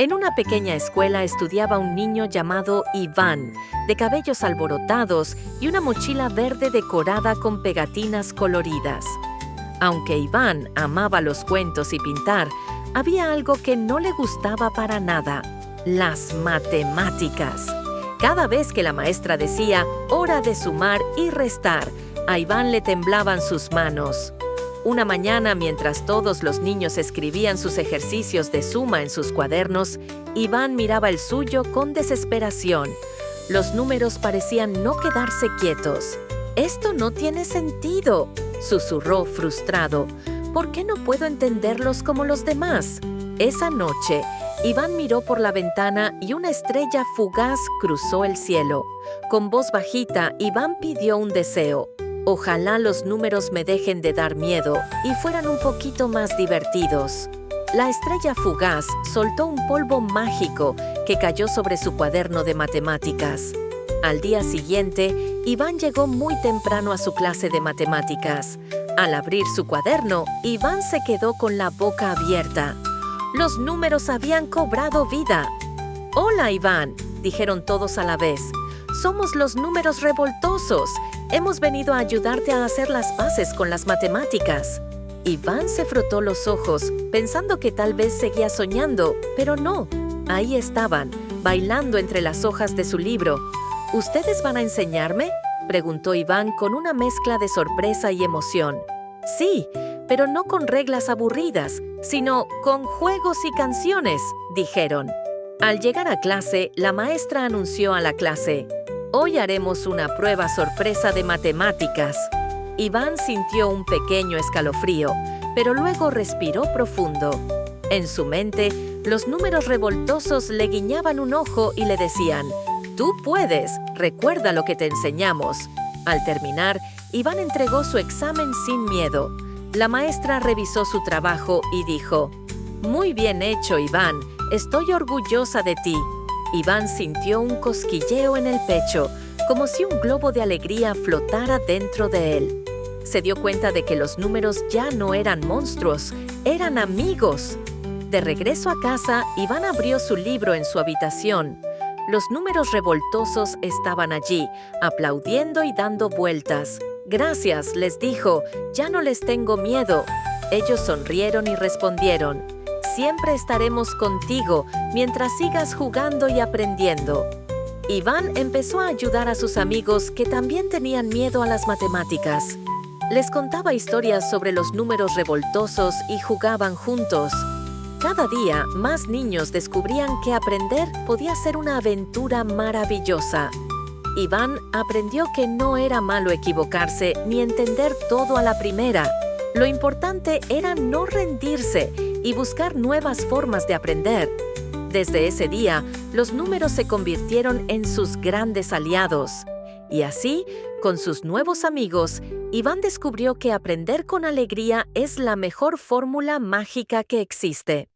En una pequeña escuela estudiaba un niño llamado Iván, de cabellos alborotados y una mochila verde decorada con pegatinas coloridas. Aunque Iván amaba los cuentos y pintar, había algo que no le gustaba para nada: las matemáticas. Cada vez que la maestra decía «hora de sumar y restar», a Iván le temblaban sus manos. Una mañana, mientras todos los niños escribían sus ejercicios de suma en sus cuadernos, Iván miraba el suyo con desesperación. Los números parecían no quedarse quietos. «Esto no tiene sentido», susurró frustrado. «¿Por qué no puedo entenderlos como los demás?». Esa noche, Iván miró por la ventana y una estrella fugaz cruzó el cielo. Con voz bajita, Iván pidió un deseo. «Ojalá los números me dejen de dar miedo y fueran un poquito más divertidos». La estrella fugaz soltó un polvo mágico que cayó sobre su cuaderno de matemáticas. Al día siguiente, Iván llegó muy temprano a su clase de matemáticas. Al abrir su cuaderno, Iván se quedó con la boca abierta. Los números habían cobrado vida. «Hola, Iván», dijeron todos a la vez. «Somos los números revoltosos. Hemos venido a ayudarte a hacer las paces con las matemáticas». Iván se frotó los ojos, pensando que tal vez seguía soñando, pero no. Ahí estaban, bailando entre las hojas de su libro. «¿Ustedes van a enseñarme?», preguntó Iván con una mezcla de sorpresa y emoción. «Sí, pero no con reglas aburridas, sino con juegos y canciones», dijeron. Al llegar a clase, la maestra anunció a la clase: «Hoy haremos una prueba sorpresa de matemáticas». Iván sintió un pequeño escalofrío, pero luego respiró profundo. En su mente, los números revoltosos le guiñaban un ojo y le decían: «Tú puedes, recuerda lo que te enseñamos». Al terminar, Iván entregó su examen sin miedo. La maestra revisó su trabajo y dijo: «Muy bien hecho, Iván, estoy orgullosa de ti». Iván sintió un cosquilleo en el pecho, como si un globo de alegría flotara dentro de él. Se dio cuenta de que los números ya no eran monstruos, eran amigos. De regreso a casa, Iván abrió su libro en su habitación. Los números revoltosos estaban allí, aplaudiendo y dando vueltas. «Gracias», les dijo, «ya no les tengo miedo». Ellos sonrieron y respondieron: «Siempre estaremos contigo mientras sigas jugando y aprendiendo». Iván empezó a ayudar a sus amigos que también tenían miedo a las matemáticas. Les contaba historias sobre los números revoltosos y jugaban juntos. Cada día, más niños descubrían que aprender podía ser una aventura maravillosa. Iván aprendió que no era malo equivocarse ni entender todo a la primera. Lo importante era no rendirse y buscar nuevas formas de aprender. Desde ese día, los números se convirtieron en sus grandes aliados. Y así, con sus nuevos amigos, Iván descubrió que aprender con alegría es la mejor fórmula mágica que existe.